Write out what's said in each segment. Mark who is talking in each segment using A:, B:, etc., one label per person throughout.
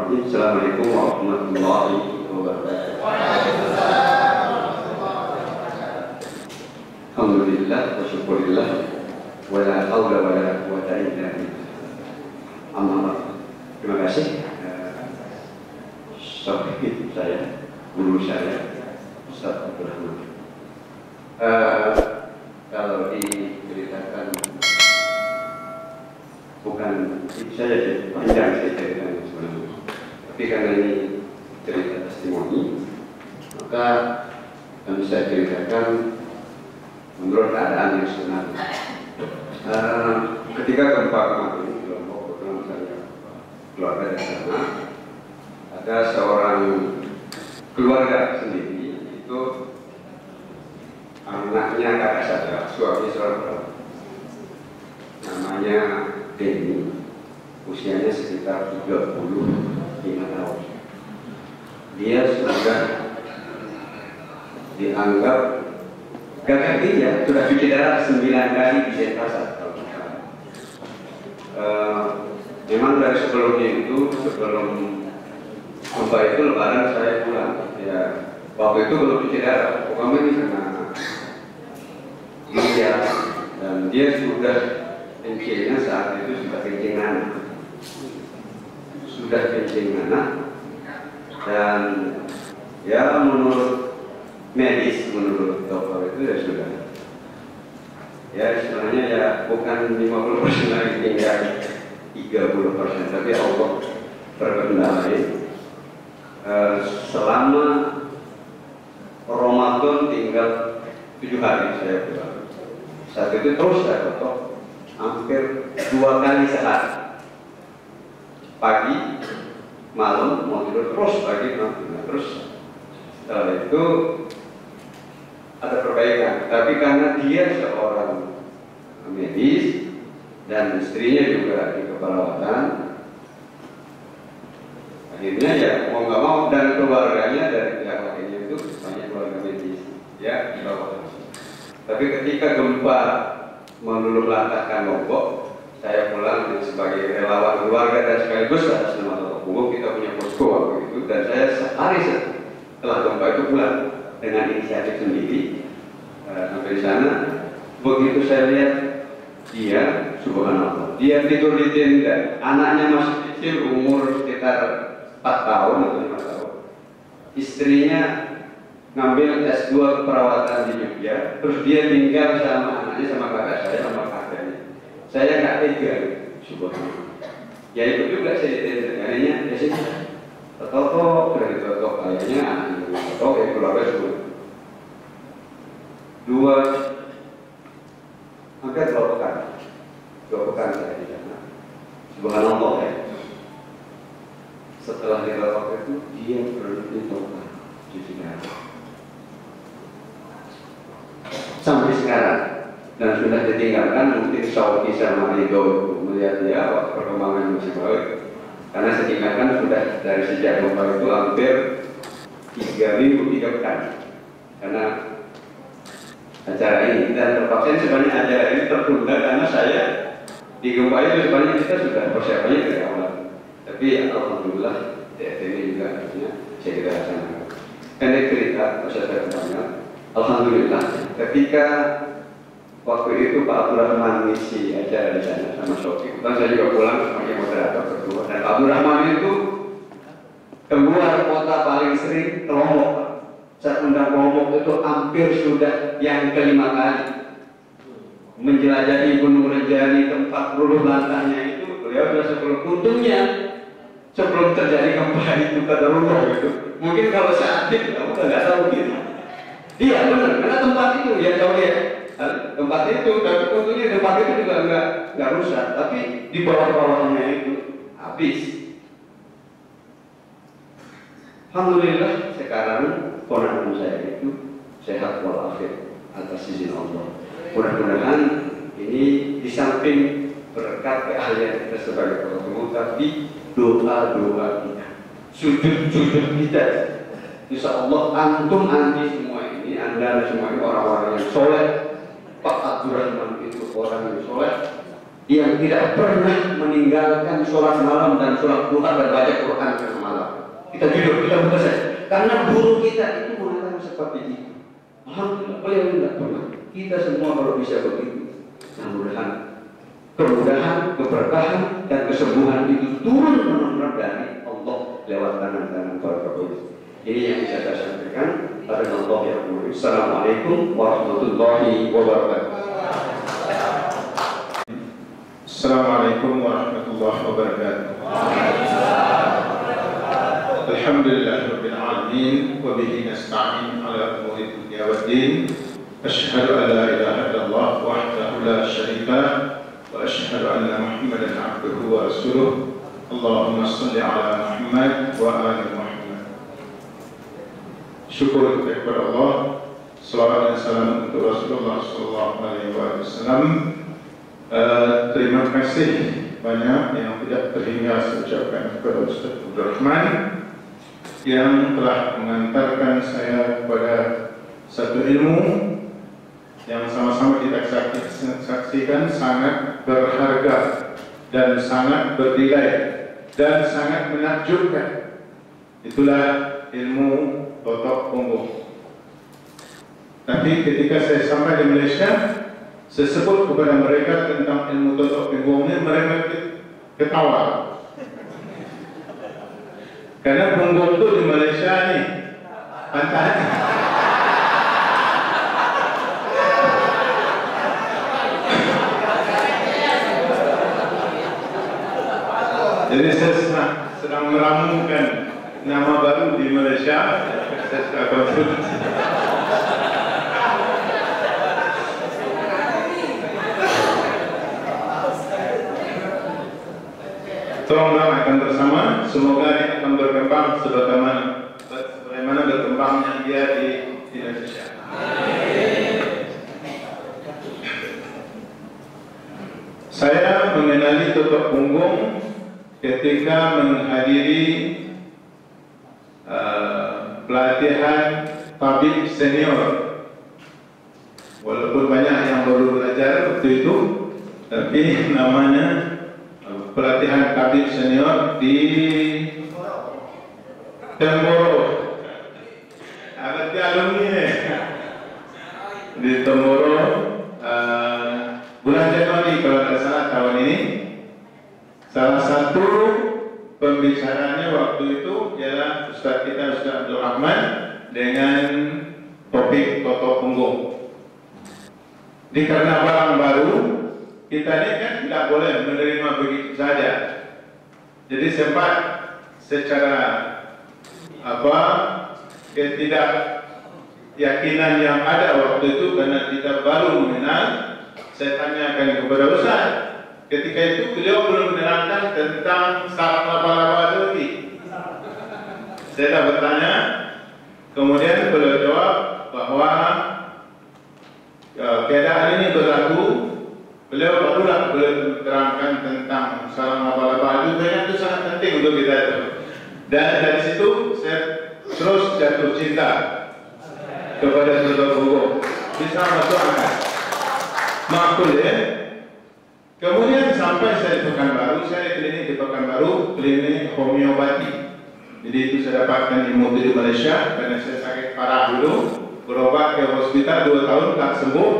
A: Bismillahirrahmanirrahim. Assalamualaikum warahmatullahi wabarakatuh. Alhamdulillah wa syukurillah wa la hawla wa la quwwata illa billah. Amma terima kasih sahib saya, guru saya, Ustaz Abdurrahman. Kalau diceritakan bukan saya panjang saya ceritakan sebenarnya, tapi karena ini cerita testimoni, maka kami saya ceritakan menurut keadaan yang sebenarnya. Ketika gempa kemarin di Lombok, kebetulan saya keluarga dari sana, ada seorang keluarga sendiri itu anaknya kakak saya, suami seorang namanya Denny, usianya sekitar 35 tahun. Dia sudah dianggap gagal ginjal, sudah cuci darah 9 kali di Denpasar. Memang dari sebelumnya itu, sebelum gempa itu lebaran saya pulang. Ya, waktu itu belum cuci darah, pokoknya ini karena ginjal, dan dia sudah kencingnya saat itu sudah kencing anak, dan ya menurut medis, menurut dokter itu ya sudah, ya istilahnya ya bukan 50% lagi, tinggal 30%, tapi Allah berkehendak. Selama Ramadan tinggal 7 hari saya pulang. Saat itu terus saya foto hampir 2 kali sehari, pagi, malam, mau tidur terus, pagi, malam, terus. Setelah itu ada perbaikan, tapi karena dia seorang medis dan istrinya juga di keperawatan, akhirnya ya mau nggak mau, dan keluarganya dari pihak lainnya itu banyak keluarga medis, ya di bawah. Tapi ketika gempa meluluhlantahkan Lombok, saya pulang sebagai relawan keluarga dan sekaligus atas nama Tokoh Punggung. Kita punya posko waktu itu, dan saya sehari setelah gempa itu pulang dengan inisiatif sendiri. Sampai di sana, begitu saya lihat dia, subhanallah, dia tidur di tenda, anaknya masih kecil, umur sekitar 4 tahun atau 5 tahun. Istrinya ngambil S2 perawatan di Jogja, terus dia tinggal sama anaknya, sama kakak saya, sama kakaknya. Saya nggak tega, subhanallah. Ya itu juga saya tega, akhirnya di sini toto dari toto kayaknya anaknya toto ya keluarga semua. Hampir 2 pekan saya di sana. Subhanallah ya. Setelah di Lombok itu dia berhenti total cuci darah sampai sekarang, dan sudah ditinggalkan. Mungkin Saudi sama Ridho melihat dia waktu perkembangan masih baik, karena saya tinggalkan sudah dari sejak gempa itu hampir 3 minggu 3 pekan karena acara ini, dan terpaksa sebenarnya acara ini tertunda karena saya di gempa itu sebenarnya kita sudah persiapannya dari awal, tapi alhamdulillah TFM juga akhirnya saya tidak laksanakan. Karena cerita proses saya banyak. Alhamdulillah, ketika waktu itu Pak Abdurrahman ngisi acara di sana sama Sofi, dan saya juga pulang sebagai moderator berdua. Dan Pak Abdurrahman itu keluar kota paling sering ke Lombok. Saya undang Lombok itu hampir sudah yang ke-5 kali. Menjelajahi Gunung Rinjani, tempat luluhlantahnya itu beliau sudah sebelum, untungnya sebelum terjadi gempa itu kata Rumah gitu. Mungkin kalau saat itu kamu nggak tahu gitu. Iya benar, karena tempat itu ya jauh ya, tempat itu, tapi untungnya tempat itu juga nggak rusak, tapi di bawah-bawahnya itu habis. Alhamdulillah sekarang ponakan saya itu sehat walafiat atas izin Allah. Mudah-mudahan ini di samping berkat keahlian kita sebagai pengetahuan, tapi doa-doa kita, sujud-sujud kita, insya Allah antum anti semua ini, anda semua ini orang-orang yang soleh. Pak Abdurrahman itu orang yang soleh, yang tidak pernah meninggalkan sholat malam dan sholat duha dan baca Quran tengah malam. Kita jujur, kita buka saja. Karena guru kita itu mengatakan seperti itu. Alhamdulillah, beliau tidak pernah. Kita semua kalau bisa begitu, mudah-mudahan kemudahan, keberkahan, dan kesembuhan itu turun benar-benar dari Allah lewat tangan-tangan para petugas. Ini yang bisa saya sampaikan. Pada Allah yang mulia. Assalamualaikum warahmatullahi wabarakatuh.
B: Assalamualaikum warahmatullahi wabarakatuh. Alhamdulillahirabbil alamin wa bihi nasta'in ala umuri dunya waddin. Asyhadu an la ilaha illallah wahdahu la syarika lah wa asyhadu anna Muhammadan abduhu wa rasuluh. Allahumma shalli ala Muhammad wa ali Muhammad. Syukur kepada Allah, salawat dan salam untuk Rasulullah sallallahu alaihi wasallam. Terima kasih banyak yang tidak terhingga saya ucapkan kepada Ustaz Abdul Rahman yang telah mengantarkan saya kepada satu ilmu yang sama-sama kita saksikan sangat berharga dan sangat bernilai dan sangat menakjubkan. Itulah ilmu totok punggung. Tapi ketika saya sampai di Malaysia, saya sebut kepada mereka tentang ilmu totok punggung ini, mereka ketawa. Karena punggung itu di Malaysia nih, pantai. Jadi saya sedang meramukan nama baru di Malaysia. Saya sudah konsultasi. Tolonglah akan bersama. Semoga ini akan berkembang sebagaimana berkembangnya dia di Indonesia. Saya mengenali totok punggung ketika menghadiri pelatihan tabib senior. Walaupun banyak yang baru belajar waktu itu, tapi namanya pelatihan tabib senior di Temboro. Ada di alumni di Temboro bulan Januari kalau tidak salah tahun ini. Salah satu pembicaranya waktu itu ialah Ustaz kita Ustaz Abdul Rahman dengan topik totok punggung. Karena barang baru, kita ini kan tidak boleh menerima begitu saja. Jadi sempat secara ketidakyakinan yang ada waktu itu karena kita baru mengenal, saya tanyakan kepada Ustaz. Ketika itu beliau belum menerangkan tentang saraf laba-laba lagi. Saya dah bertanya, kemudian beliau jawab bahwa keadaan ini berlaku. Beliau barulah boleh menerangkan tentang saraf laba-laba itu sangat penting untuk kita itu. Dan dari situ saya terus jatuh cinta kepada totok punggung. Bisa masuk akal. Makul ya. Kemudian sampai saya di Pekanbaru, saya klinik di Pekanbaru, klinik homeopati. Jadi itu saya dapatkan ilmu di Malaysia karena saya sakit parah dulu, berobat ke hospital 2 tahun tak sembuh,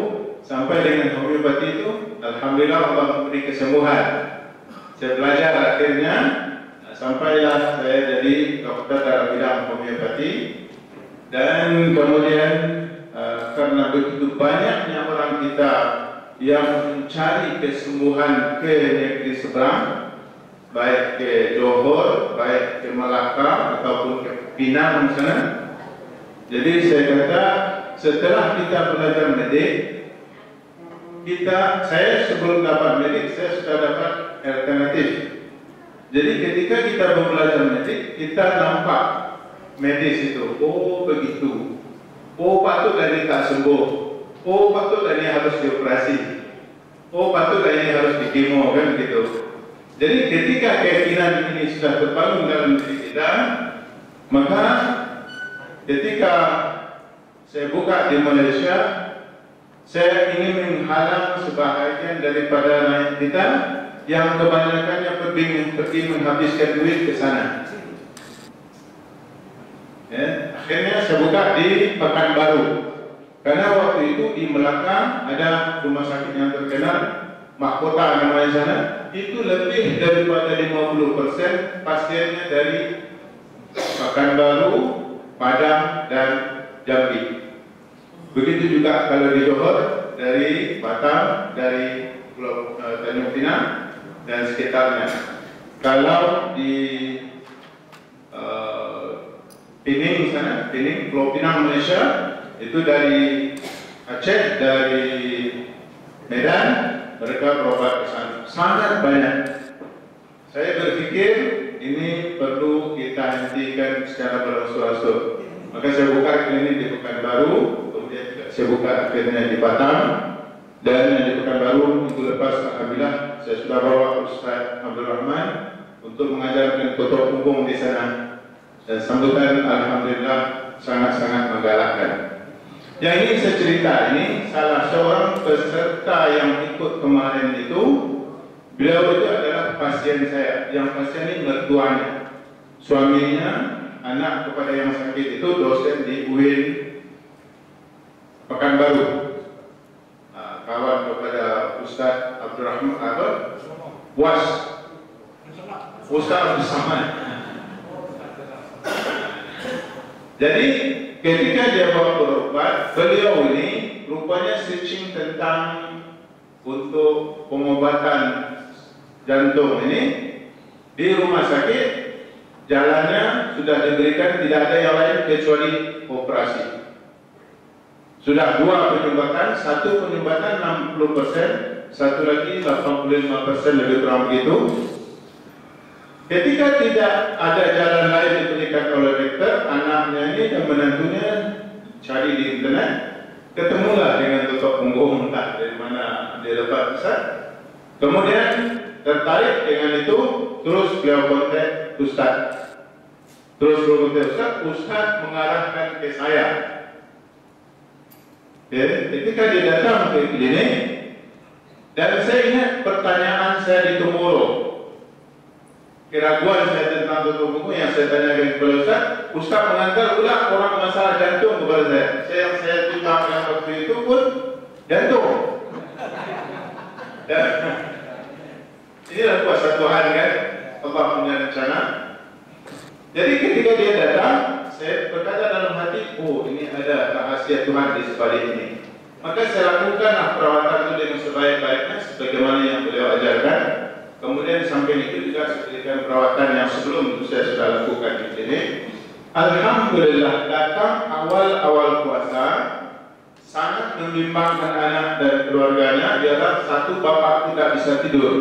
B: sampai dengan homeopati itu, alhamdulillah Allah memberi kesembuhan. Saya belajar akhirnya, sampailah saya jadi dokter dalam bidang homeopati, dan kemudian karena begitu banyaknya orang kita yang mencari kesembuhan ke negeri seberang, baik ke Johor, baik ke Melaka ataupun ke Pinang sana. Jadi saya kata setelah kita belajar medik, saya sebelum dapat medik saya sudah dapat alternatif. Jadi ketika kita belajar medik, kita nampak medis itu, oh begitu, oh patutlah ini tak sembuh. Oh patutlah ini harus dioperasi. Oh patutlah ini harus dikemo, kan gitu. Jadi ketika keyakinan ini sudah terbangun dalam diri kita, maka ketika saya buka di Malaysia, saya ingin menghalang sebahagian daripada rakyat kita yang kebanyakannya pergi menghabiskan duit ke sana. Ya, akhirnya saya buka di Pekanbaru. Karena waktu itu di Melaka ada rumah sakit yang terkenal, Mahkota namanya sana, itu lebih daripada 50% pasiennya dari Pekanbaru, Padang dan Jambi. Begitu juga kalau di Johor, dari Batam, dari Pulau Tanjung Pinang dan sekitarnya. Kalau di Pining sana, Pining, Pulau Pinang Malaysia, itu dari Aceh, dari Medan, mereka berobat ke sana. Sangat banyak. Saya berpikir ini perlu kita hentikan secara berangsur-angsur. Maka saya buka klinik di Pekanbaru, kemudian juga saya buka akhirnya di Batam, dan di Pekanbaru minggu lepas alhamdulillah saya sudah bawa Ustaz Abdul Rahman untuk mengajarkan tutup punggung di sana. Dan sambutan alhamdulillah sangat-sangat menggalakkan. Yang ini saya cerita, ini salah seorang peserta yang ikut kemarin itu. Beliau itu adalah pasien saya. Yang pasien ini mertuanya, suaminya, anak kepada yang sakit itu dosen di UIN Pekanbaru. Kawan kepada Ustaz Abdul Rahman Ustaz Abdul Samad. Jadi ketika dia bawa berobat, beliau ini rupanya searching tentang untuk pengobatan jantung ini di rumah sakit. Jalannya sudah diberikan, tidak ada yang lain kecuali operasi. Sudah 2 penyumbatan, 1 penyumbatan 60%, satu lagi 85% lebih kurang begitu. Ketika tidak ada jalan lain diberikan oleh dokter, anaknya ini dan menantunya cari di internet, ketemulah dengan tutup punggung, entah dari mana dia dapat besar. Kemudian tertarik dengan itu, terus beliau kontak Ustaz. Ustaz mengarahkan ke saya. Ketika dia datang ke klinik, dan saya ingat pertanyaan saya di Tumoro. Keraguan saya tentang tutup punggung yang saya tanyakan kepada Ustaz mengantar pula orang masalah jantung kepada saya. Saya timbangkan waktu itu pun jantung. Inilah kuasa Tuhan kan, Allah punya rencana. Jadi ketika dia datang, saya berkata dalam hati, oh ini ada rahasia Tuhan di sebalik ini. Maka saya lakukanlah perawatan itu dengan sebaik-baiknya, sebagaimana yang beliau ajarkan. Kemudian samping itu juga saya berikan perawatan yang sebelum itu saya sudah lakukan di sini. Alhamdulillah datang awal-awal puasa, sangat membimbangkan anak dan keluarganya. Ialah satu, bapak tidak bisa tidur.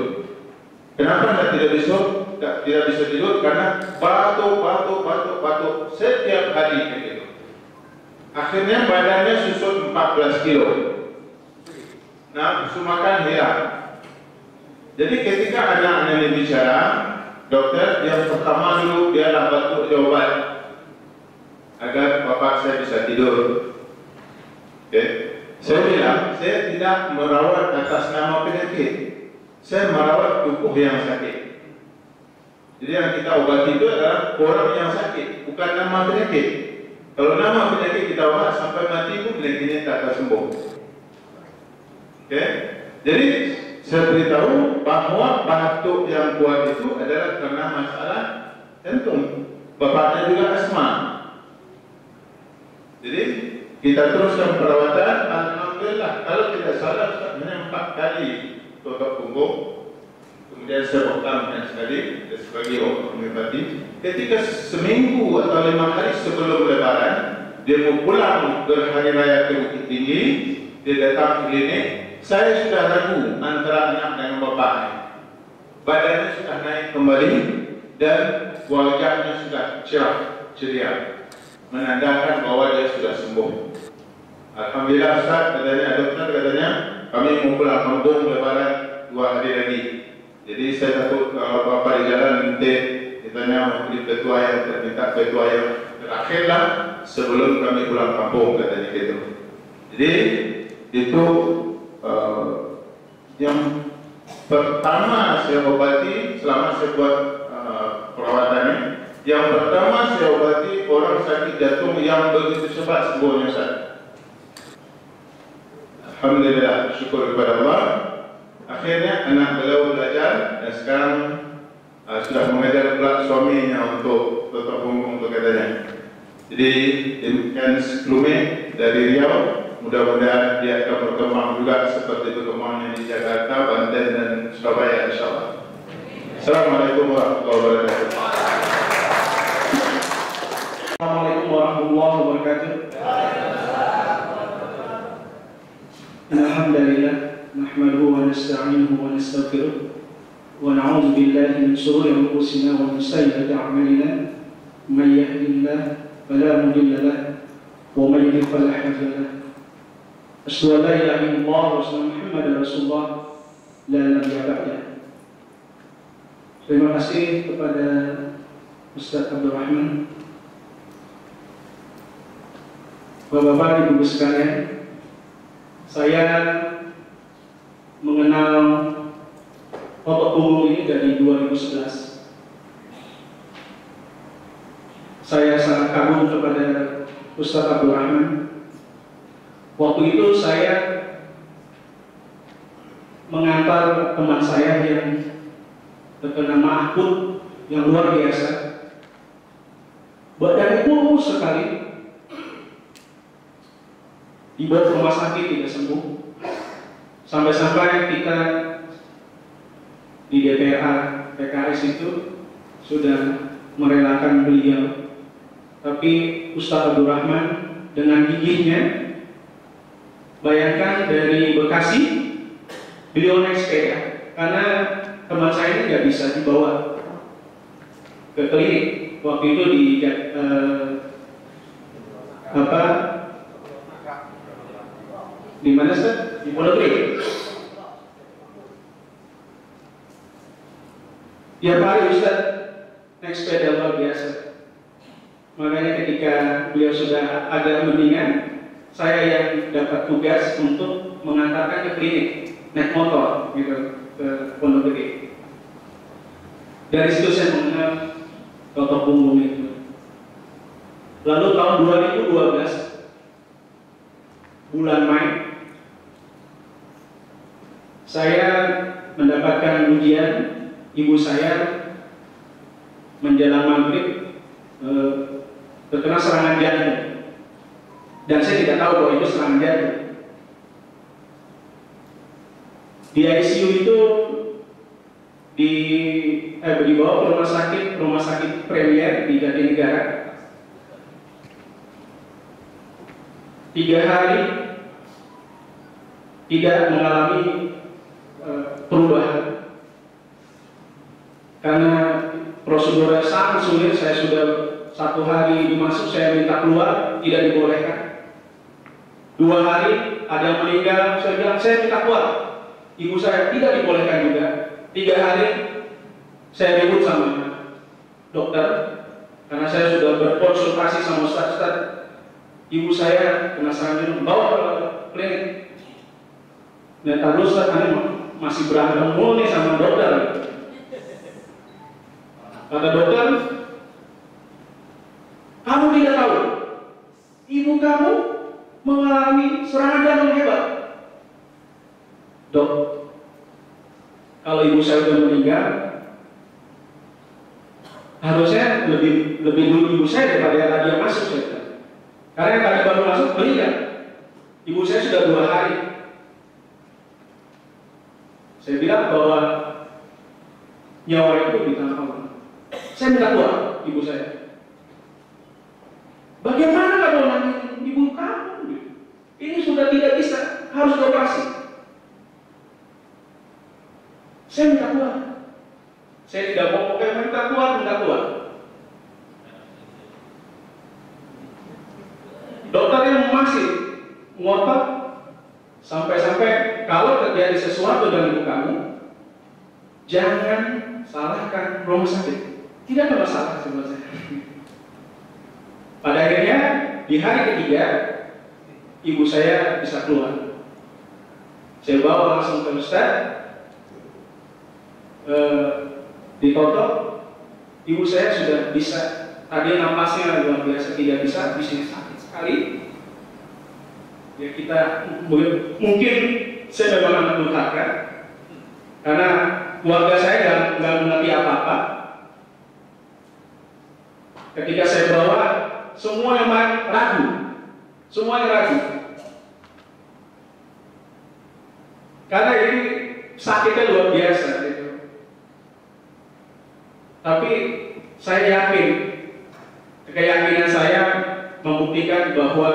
B: Kenapa tidak bisa tidur? Karena batuk setiap hari begitu. Akhirnya badannya susut 14 kilo. Nah, makan hilang. Jadi ketika anak-anak ini bicara, dokter yang pertama dulu dia batuk obat agar bapak saya bisa tidur. Saya bilang, saya tidak merawat atas nama penyakit, saya merawat tubuh yang sakit. Jadi yang kita obati itu adalah orang yang sakit, bukan nama penyakit. Kalau nama penyakit kita obat sampai mati pun penyakitnya tak akan sembuh. Jadi saya beritahu bahwa batuk yang kuat itu adalah karena masalah jantung. Bapaknya juga asma. Jadi kita teruskan perawatan. Alhamdulillah, kalau tidak salah hanya 4 kali tutup punggung. Kemudian saya okamkan sekali sebagai homeopati. Ketika seminggu atau 5 hari sebelum Lebaran, dia mau pulang berhari raya ke Bukit Tinggi, dia datang ke klinik. Saya sudah ragu antara anak dan bapaknya. Badannya sudah naik kembali dan wajahnya sudah cerah, ceria, menandakan bahwa dia sudah sembuh. Alhamdulillah Ustaz, katanya dokter, katanya kami mau pulang kampung Lebaran 2 hari lagi. Jadi saya takut kalau bapak di jalan nanti ditanya mau beli petua yang terminta petua yang terakhirlah sebelum kami pulang kampung, katanya gitu. Jadi itu yang pertama saya obati selama saya buat perawatannya. Yang pertama saya obati orang sakit jantung yang begitu cepat sembuhnya Ustaz. Alhamdulillah, syukur kepada Allah. Akhirnya anak beliau belajar dan sekarang sudah mengajar pula suaminya untuk tutup punggung untuk katanya. Jadi demikian sebelumnya dari Riau, mudah-mudahan dia akan berkembang juga seperti berkembangnya di Jakarta, Banten dan Surabaya insyaallah. Assalamualaikum warahmatullahi wabarakatuh.
C: Assalamualaikum warahmatullahi wabarakatuh. Alhamdulillah, nahmaduhu wa nasta'inuhu wa nastaghfiruh wa na'udzu billahi min shururi anfusina wa min sayyiati a'malina. May yahdihillahu fala mudilla lahu wa may yudlil fala hadiya lahu. Asyhadu an la ilaha illallah wa asyhadu anna Muhammadar Rasulullah la nabiyya ba'dah. Terima kasih kepada Ustaz Abdul Rahman, Bapak-bapak, Ibu sekalian. Saya mengenal Bapak Punggung ini dari 2011. Saya sangat kagum kepada Ustaz Abdul Rahman. Waktu itu saya mengantar teman saya yang terkena mahkut yang luar biasa. Badannya kurus sekali, dibawa ke rumah sakit tidak sembuh. Sampai-sampai kita di DPA PKS itu sudah merelakan beliau. Tapi Ustaz Abdul Rahman dengan gigihnya, bayangkan dari Bekasi beliau naik sepeda karena teman saya ini nggak bisa dibawa ke klinik. Waktu itu di di mana Ustaz? Di Pondok Gede. Tiap hari Ustaz naik sepeda luar biasa. Makanya ketika beliau sudah agak mendingan, saya yang dapat tugas untuk mengantarkan ke klinik naik motor gitu ke Pondok Gede. Dari situ saya mengenal Bapak Punggung itu. Lalu tahun 2012 bulan Mei, saya mendapatkan ujian. Ibu saya menjelang maghrib terkena serangan jantung, dan saya tidak tahu bahwa itu serangan jantung. Di ICU itu dibawa ke rumah sakit Premier di Jatinegara. 3 hari tidak mengalami perubahan karena prosedurnya sangat sulit. Saya sudah 1 hari dimasuk, saya minta keluar, tidak dibolehkan. 2 hari ada yang meninggal, saya bilang saya minta keluar, ibu saya tidak dibolehkan juga. 3 hari saya ribut sama dokter karena saya sudah berkonsultasi sama ustaz. Ibu saya kena serangan jantung, bawa ke klinik. Dan terus Ustaz, masih berantem mulu nih sama dokter. Kata dokter, kamu tidak tahu, ibu kamu mengalami serangan jantung hebat. Dok, kalau ibu saya sudah meninggal, harusnya lebih dulu ibu saya daripada dia masuk. Karena yang tadi baru masuk meninggal, ibu saya sudah 2 hari. Saya bilang bahwa nyawa itu di tangan Allah. Saya minta keluar ibu saya. Bagaimana kalau nanti ibu kamu? Ini sudah tidak bisa, harus dioperasi. Saya minta keluar. Saya tidak mau minta keluar. Dokter yang masih ngotot sampai-sampai kalau terjadi sesuatu dengan ibu kamu, jangan salahkan rumah sakit. Tidak ada masalah sebenarnya. Pada akhirnya di hari ketiga ibu saya bisa keluar. Saya bawa langsung ke Ustaz, ditotok. Ibu saya sudah bisa, tadi napasnya luar biasa, tidak bisa, di sini sakit sekali. Ya kita mungkin saya memang anak durhaka, karena keluarga saya nggak mengerti apa-apa. Ketika saya bawa, semua yang ragu, semua yang ragu. Karena ini sakitnya luar biasa gitu. Tapi saya yakin, keyakinan saya membuktikan bahwa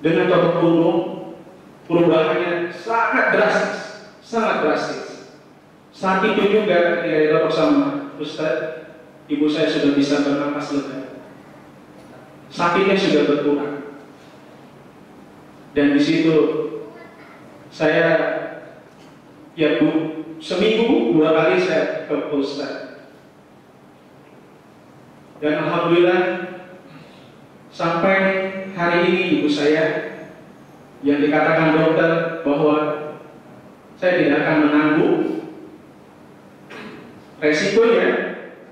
C: dengan totok gunung perubahannya sangat drastis, sangat drastis. Saat itu juga ketika ditotok sama Ustaz, ibu saya sudah bisa bernapas lega, sakitnya sudah berkurang. Dan di situ saya ya seminggu 2 kali saya ke Ustaz. Dan alhamdulillah sampai hari ini ibu saya yang dikatakan dokter bahwa saya tidak akan menanggung resikonya,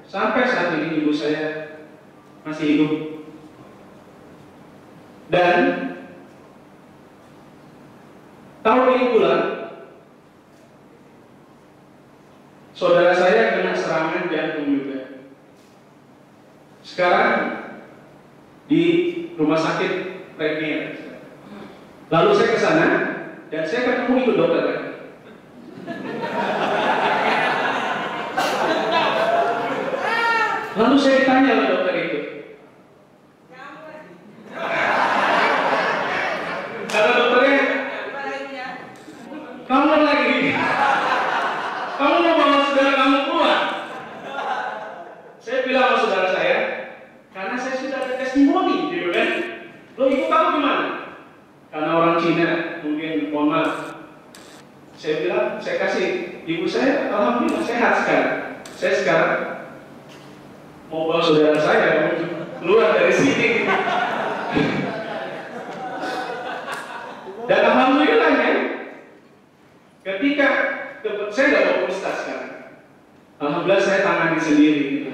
C: sampai saat ini ibu saya masih hidup. Dan tahun ini pula saudara saya kena serangan jantung juga. Sekarang di rumah sakit Premier. Lalu saya ke sana dan saya ketemu itu dokter lagi. Lalu saya ditanya oleh dokter itu, kata dokternya, kamu lagi, kamu mau bawa saudara kamu keluar? Saya bilang sama saudara saya, karena saya sudah ada testimoni, gitu kan? Loh, ibu kamu gimana? Karena orang Cina, mungkin mohon maaf. Saya bilang, saya kasih ibu saya, alhamdulillah sehat sekarang. Saya sekarang mau bawa saudara saya keluar dari sini. Dan alhamdulillahnya, ketika saya nggak bawa Ustaz sekarang, alhamdulillah saya tangani sendiri.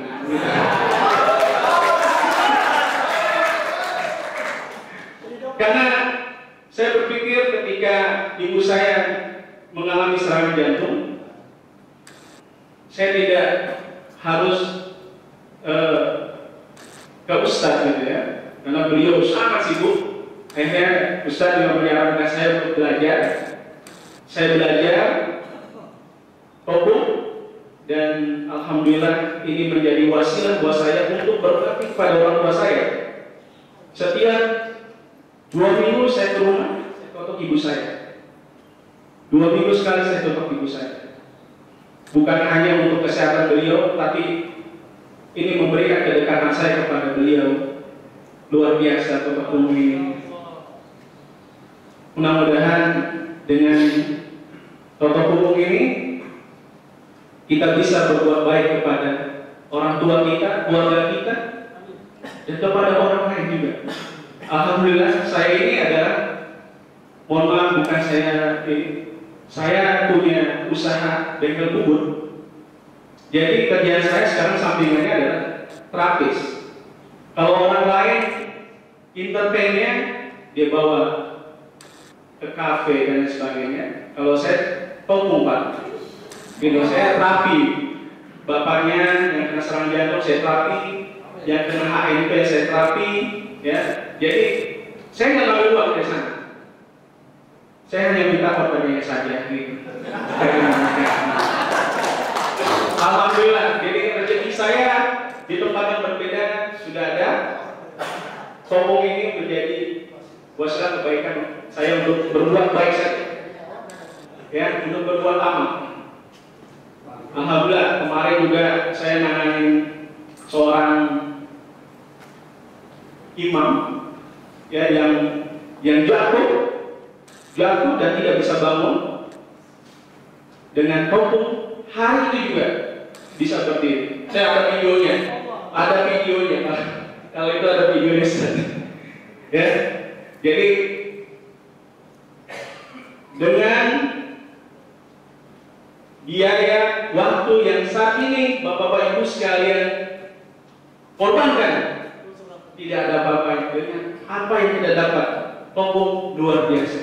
C: Karena saya berpikir ketika ibu saya mengalami serangan jantung, saya tidak harus ke Ustaz gitu ya, karena beliau sangat sibuk. Akhirnya Ustaz juga menyarankan saya untuk belajar. Saya belajar hukum dan alhamdulillah ini menjadi wasilah buat saya untuk berbakti kepada orang tua saya. Setiap 2 minggu saya ke rumah, saya totok ibu saya. 2 minggu sekali saya totok ibu saya. Bukan hanya untuk kesehatan beliau, tapi ini memberikan kedekatan saya kepada beliau. Luar biasa totok umum ini. Mudah-mudahan dengan totok umum ini kita bisa berbuat baik kepada orang tua kita, keluarga kita, dan kepada orang lain juga. Alhamdulillah saya ini adalah, mohon maaf bukan saya punya usaha bengkel bubur. Jadi kerjaan saya sekarang sampingannya adalah terapis. Kalau orang lain entertainnya dia bawa ke kafe dan sebagainya. Kalau saya topung Pak, gitu, saya terapi. Bapaknya yang kena serangan jantung saya terapi, yang kena HNP saya terapi, ya. Jadi saya nggak ngambil uang dari sana. Saya hanya minta korbannya saja, gitu. Alhamdulillah, jadi rezeki saya di tempat yang berbeda sudah ada. Sombong ini menjadi wasilah kebaikan saya untuk berbuat baik saja, ya, untuk berbuat amal. Alhamdulillah, kemarin juga saya nanganin seorang imam, ya, yang jatuh dan tidak bisa bangun dengan tompung. Hari itu juga bisa berdiri. Saya ada videonya, Pak. Kalau itu ada videonya, ya. Jadi dengan biaya waktu yang saat ini Bapak Ibu sekalian korbankan, tidak ada apa-apa dengan apa yang kita dapat. Tombol luar biasa.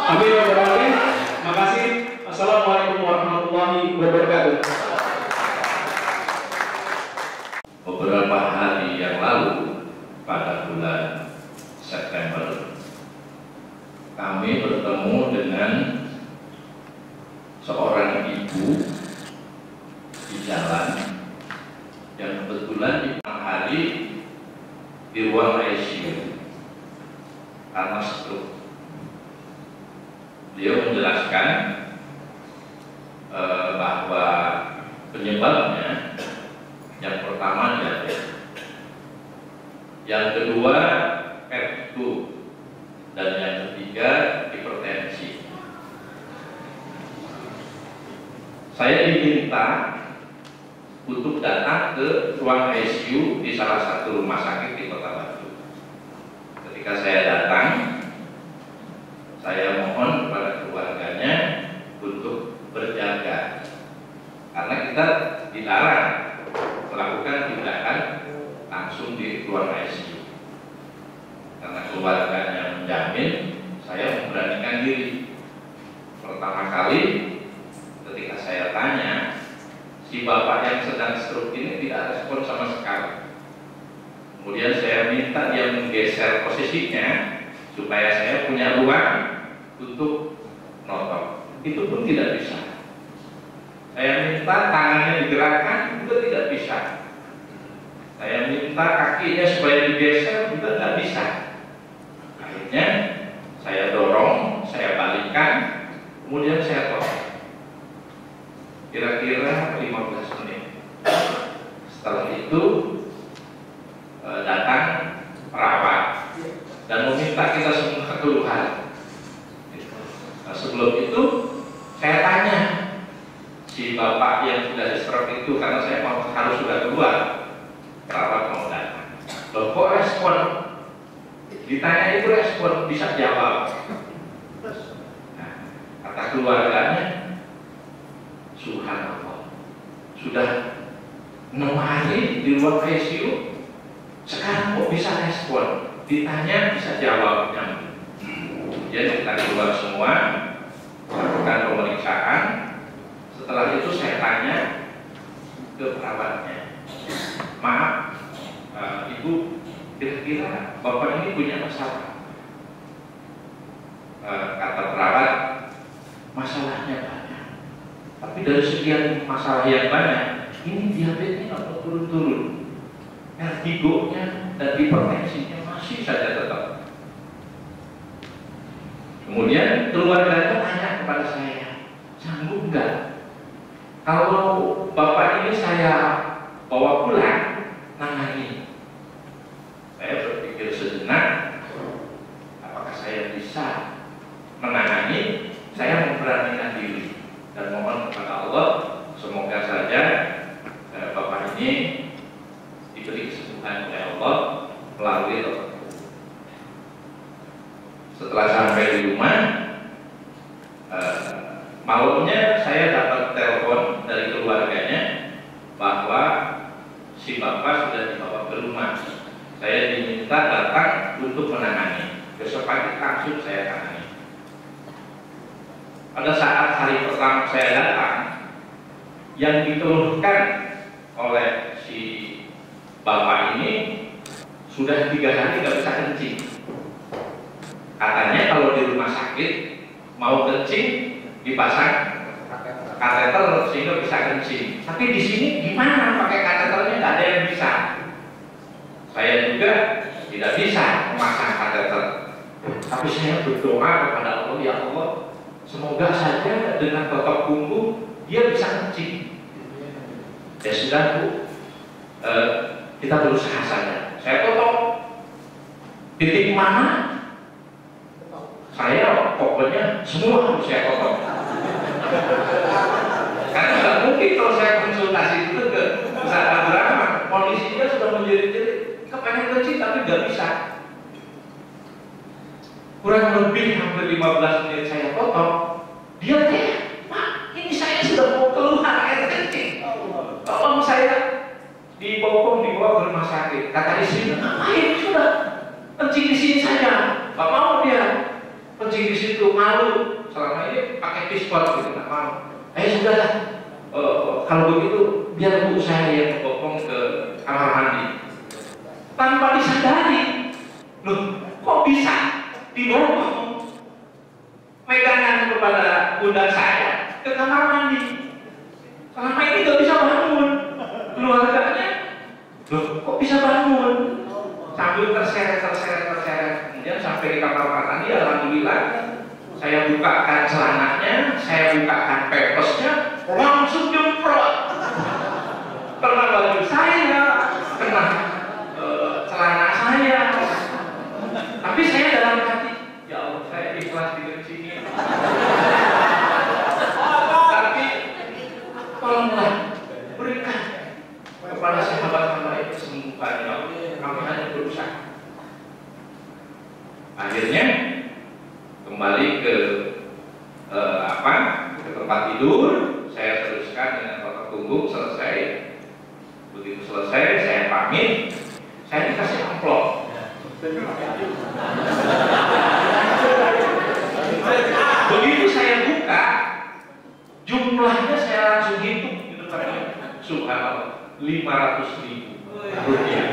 C: Amin ya rabbal alamin. Makasih. Assalamualaikum warahmatullahi wabarakatuh.
D: Beberapa hari yang lalu pada bulan September kami bertemu dengan seorang ibu di jalan yang kebetulan di malam hari di ruang ICU karena stroke. Beliau menjelaskan bahwa penyebabnya yang pertama diabetes, yang kedua F2, dan yang ketiga hipertensi. Saya diminta untuk datang ke ruang ICU di salah satu rumah sakit di Kota Batu. Ketika saya datang, saya mohon kepada keluarganya untuk berjaga, karena kita dilarang melakukan tindakan langsung di ruang ICU. Karena keluarganya menjamin, saya memberanikan diri. Pertama kali ketika saya tanya, si bapak yang sedang stroke ini tidak respon sama sekali. Kemudian saya minta dia menggeser posisinya supaya saya punya ruang untuk nonton. Itu pun tidak bisa. Saya minta tangannya digerakkan, juga tidak bisa. Saya minta kakinya supaya digeser, juga tidak bisa. Akhirnya saya dorong, saya balikkan, kemudian saya tolong. Kira-kira 15 menit. Setelah itu datang perawat dan meminta kita semua keluar. Nah, sebelum itu saya tanya si bapak yang sudah stroke itu, karena saya harus sudah keluar. Perawat mau datang. Loh, kok respon? Ditanya itu respon, bisa jawab. Nah, kata keluarganya, subhanallah, sudah 6 hari di ruang ICU, sekarang kok bisa respon? Ditanya bisa jawab. Kemudian kita keluar semua, lakukan pemeriksaan. Setelah itu saya tanya ke perawatnya, maaf, ibu, kira-kira bapak ini punya masalah? Kata perawat, masalahnya banyak. Tapi dari sekian masalah yang banyak, ini diabetesnya nggak turun-turun, vertigonya dan hipertensinya masih saja tetap. Kemudian keluarganya tanya kepada saya, sanggup nggak kalau bapak ini saya bawa pulang nangani? Saya berpikir sejenak, apakah saya bisa menangani? Saya memberanikan diri dan mohon kepada Allah, semoga saja bapak ini diberi kesembuhan oleh Allah melalui dokter. Setelah sampai di rumah, malamnya saya dapat telepon dari keluarganya bahwa si bapak sudah dibawa ke rumah. Saya diminta datang untuk menangani. Besok pagi langsung saya tangani. Pada saat hari pertama saya datang, yang dikeluhkan oleh si bapak ini sudah 3 hari nggak bisa kencing. Katanya kalau di rumah sakit mau kencing dipasang kateter sehingga bisa kencing. Tapi di sini gimana pakai kateternya, nggak ada yang bisa. Saya juga tidak bisa memasang kateter. Tapi saya berdoa kepada Allah, ya Allah, semoga saja dengan totok punggung dia bisa kencing. Ya sudah Bu, kita berusaha saja. Saya totok titik mana? Saya pokoknya semua harus saya totok. Karena nggak mungkin kalau saya konsultasi itu ke Ustaz Abdurrahman, kondisinya sudah menjerit-jerit, kepengen kencing tapi nggak bisa. kurang lebih hampir 15 menit saya potong, dia tanya, Pak, ini saya sudah mau keluar air kencing, tolong saya dibopong dibawa ke rumah sakit. Kata istri, ngapain, sudah kencing di sini saja, nggak mau dia kencing di situ, malu. Selama ini pakai pispot gitu, nggak mau. Sudahlah, kalau begitu biar bu saya yang bopong ke kamar mandi. Tanpa disadari, loh kok bisa dibopong pegangan kepada pundak saya ke kamar mandi. Selama ini nggak bisa bangun, keluarganya, loh kok bisa bangun? Sambil terseret. Kemudian sampai di kamar mandi, alhamdulillah saya bukakan celananya, saya bukakan pepesnya, langsung jemprot. Kena baju saya, kena celana saya. Tapi saya dalam hati, ya Allah, saya ikhlas dikencingin. Tapi tolonglah berikan kepada sahabat hamba itu kesembuhan, ya Allah. Kami hanya berusaha. Akhirnya kembali ke ke tempat tidur. Saya teruskan dengan kotak punggung selesai. Begitu selesai, saya pamit. Saya dikasih amplop. Begitu saya buka, jumlahnya saya langsung hitung di depannya. Subhanallah, 500.000 rupiah.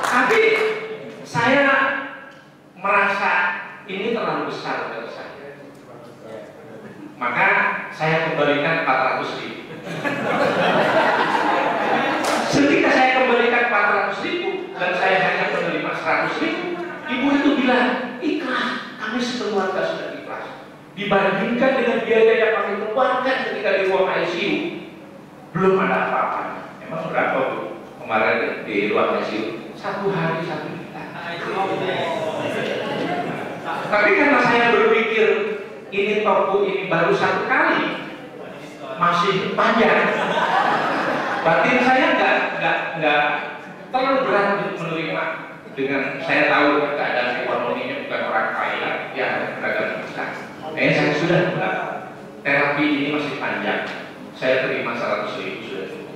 D: Tapi saya merasa ini terlalu besar dari saya. Maka saya kembalikan 400.000. Ketika saya kembalikan 400.000 dan saya hanya menerima 100.000, ibu itu bilang, ikhlas, kami sekeluarga sudah ikhlas. Dibandingkan dengan biaya yang kami keluarkan ketika di ruang ICU, belum ada apa-apa. Emang berapa Bu kemarin di ruang ICU? 1 hari 1 juta. Tapi karena saya berpikir ini toko ini baru 1 kali, masih panjang, batin saya nggak terlalu berat untuk menerima. Dengan saya tahu keadaan ekonominya bukan orang kaya yang beragam besar. Saya sudah bilang terapi ini masih panjang, saya terima 100.000 sudah cukup.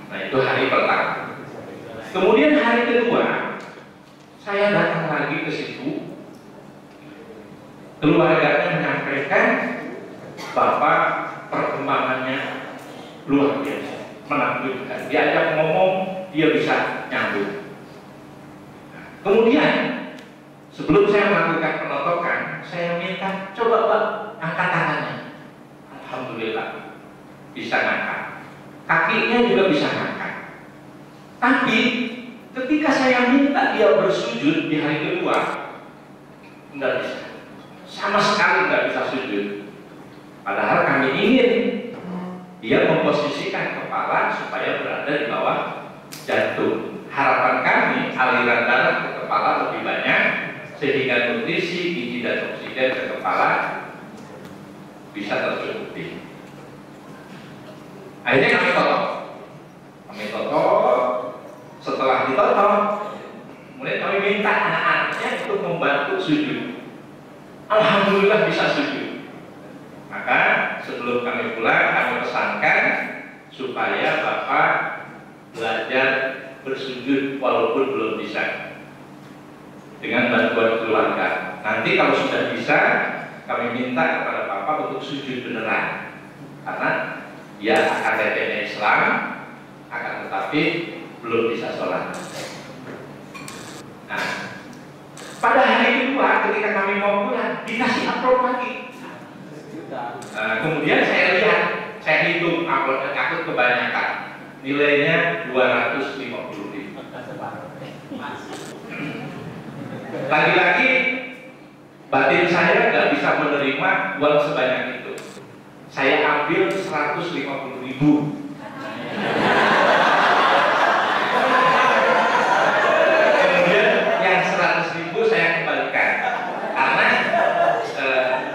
D: Nah itu hari pertama. Kemudian hari kedua, saya datang lagi ke situ. Keluarganya menyampaikan, Bapak perkembangannya luar biasa, menakjubkan. Diajak ngomong, dia bisa nyambung. Kemudian, sebelum saya melakukan penotokan, saya minta, coba Pak, angkat tangannya. Alhamdulillah, bisa ngangkat. Kakinya juga bisa ngangkat. Tapi, ketika saya minta dia bersujud di hari kedua, tidak bisa. Sama sekali tidak bisa sujud. Padahal kami ingin dia memposisikan kepala supaya berada di bawah jantung. Harapan kami aliran darah ke kepala lebih banyak sehingga nutrisi, gizi dan oksigen ke kepala bisa tercukupi. Akhirnya kami totok. Setelah ditotok, kemudian kami minta anak-anaknya untuk membantu sujud. Alhamdulillah bisa sujud. Maka sebelum kami pulang, kami pesankan supaya Bapak belajar bersujud walaupun belum bisa, dengan bantuan keluarga. Nanti kalau sudah bisa, kami minta kepada Bapak untuk sujud beneran, karena dia KTP-nya Islam, akan tetapi belum bisa sholat. Nah, pada hari kedua ketika kami mau pulang, dikasih amplop lagi. Kemudian saya lihat, saya hitung amplopnya, takut kebanyakan. Nilainya 250.000. Lagi-lagi batin saya nggak bisa menerima uang sebanyak itu. Saya ambil 150.000.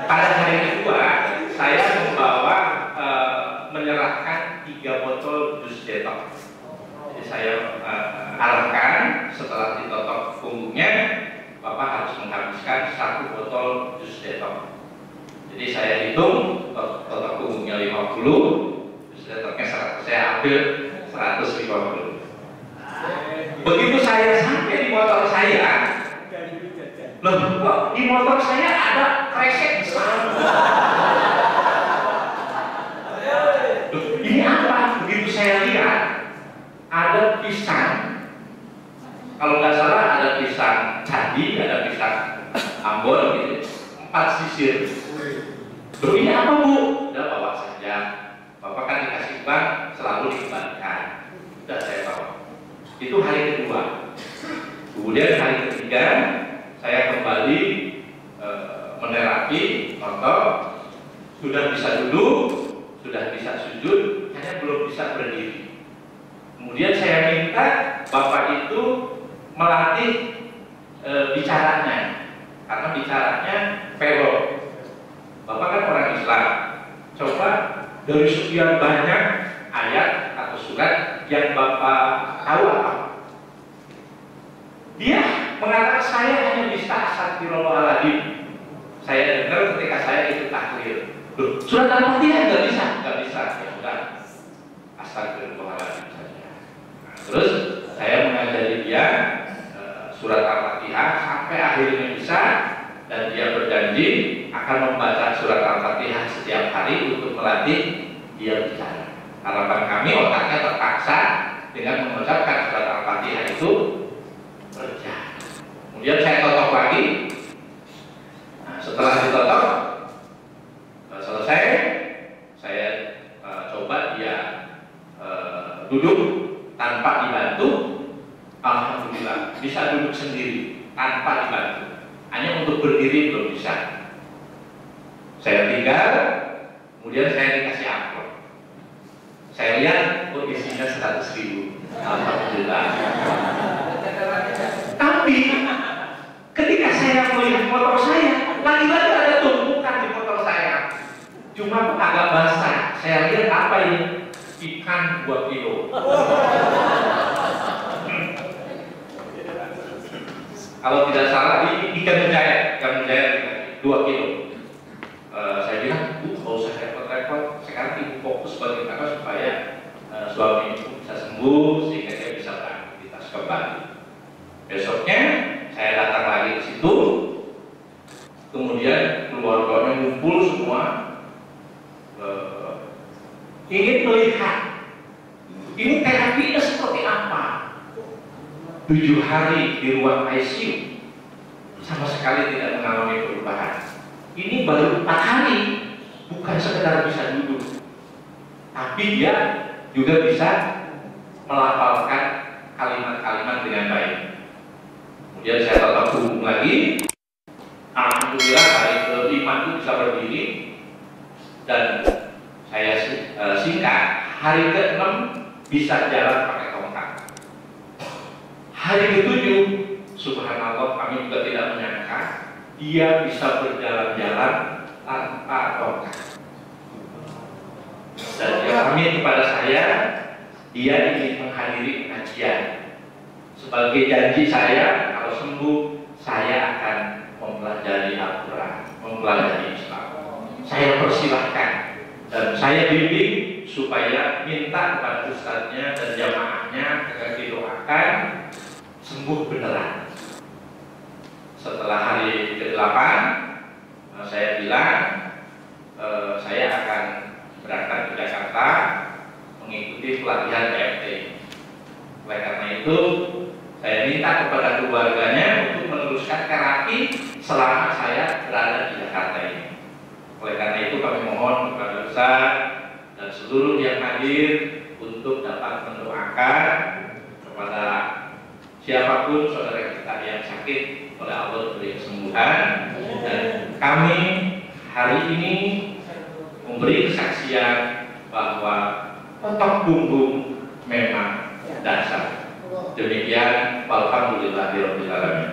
D: Pada hari kedua, saya membawa menyerahkan 3 botol jus detox. Jadi saya arahkan setelah ditotok punggungnya, Jadi saya hitung total punggungnya 50, sudah terkena 100, saya ambil 150. Begitu saya sampai di motor saya, loh kok di motor saya ada kresek besar. Ini apa? Begitu saya lihat ada pisang, kalau nggak salah ada pisang candi, ada pisang Ambon gitu, 4 sisir. Loh ini apa Bu? Udah bawa saja, Bapak kan dikasih uang selalu dikembalikan. Udah saya bawa. Itu hari kedua. Kemudian hari ketiga saya kembali menerapi motor, sudah bisa duduk, sudah bisa sujud, hanya belum bisa berdiri. Kemudian saya minta Bapak itu melatih bicaranya, karena bicaranya velop. Bapak kan orang Islam, coba dari sekian banyak ayat atau surat yang Bapak tahu apa? Dia mengatakan saya hanya bisa astagfirullahaladzim. Saya dengar ketika saya itu tahlil. Loh, surat Al-Fatihah nggak bisa? Nggak bisa, ya sudah astagfirullahaladzim saja. Nah, terus saya mengajari dia surat Al-Fatihah sampai akhirnya bisa, dan dia berjanji akan membaca surat Al-Fatihah setiap hari untuk melatih dia bicara. Harapan kami otaknya terpaksa dengan mengucapkan surat Al-Fatihah itu berjalan. Kemudian saya totok lagi. Nah, setelah ditotok selesai, saya coba dia duduk tanpa dibantu. Alhamdulillah bisa duduk sendiri tanpa dibantu. Hanya untuk berdiri belum bisa. Saya tinggal, kemudian saya dikasih amplop. Saya lihat isinya 100.000. Alhamdulillah. Tapi ketika saya melihat motor saya, lagi-lagi ada tumpukan di motor saya. Cuma agak basah. Saya lihat apa ini? Ikan 2 kilo. Kalau tidak salah ini ikan menjayat 2 kilo. Saya bilang, Bu, nggak usah repot-repot. Sekarang Ibu fokus bagaimana supaya suami Ibu bisa sembuh sehingga dia bisa beraktivitas kembali. Besoknya saya datang lagi ke situ, kemudian keluarganya ngumpul semua, ingin melihat ini terapinya seperti apa. 7 hari di ruang ICU sama sekali tidak mengalami perubahan. Ini baru 4 hari, bukan sekedar bisa duduk, tapi dia juga bisa melafalkan kalimat-kalimat dengan baik. Kemudian saya tetap hubung lagi. Alhamdulillah hari ke-5 itu bisa berdiri, dan saya singkat, hari ke-6 bisa jalan pakai tongkat. Hari ke-7, subhanallah, kami juga tidak menyangka dia bisa berjalan-jalan tanpa tongkat. Dan dia pamit kepada saya, dia ingin menghadiri pengajian. Sebagai janji saya, kalau sembuh, saya akan mempelajari Al-Quran, mempelajari Islam. Saya persilahkan dan saya bimbing supaya minta kepada ustadznya dan jamaahnya agar didoakan sembuh beneran. Setelah hari ke-8, saya bilang saya akan berangkat ke Jakarta mengikuti pelatihan PFT. Oleh karena itu, saya minta kepada keluarganya untuk meneruskan terapi selama saya berada di Jakarta ini. Oleh karena itu, kami mohon kepada Ustaz dan seluruh yang hadir untuk dapat mendoakan kepada siapapun saudara kita yang sakit, oleh Allah diberi kesembuhan. Dan kami hari ini memberi kesaksian bahwa otot punggung memang dasar. Demikian, walhamdulillahirabbil alamin.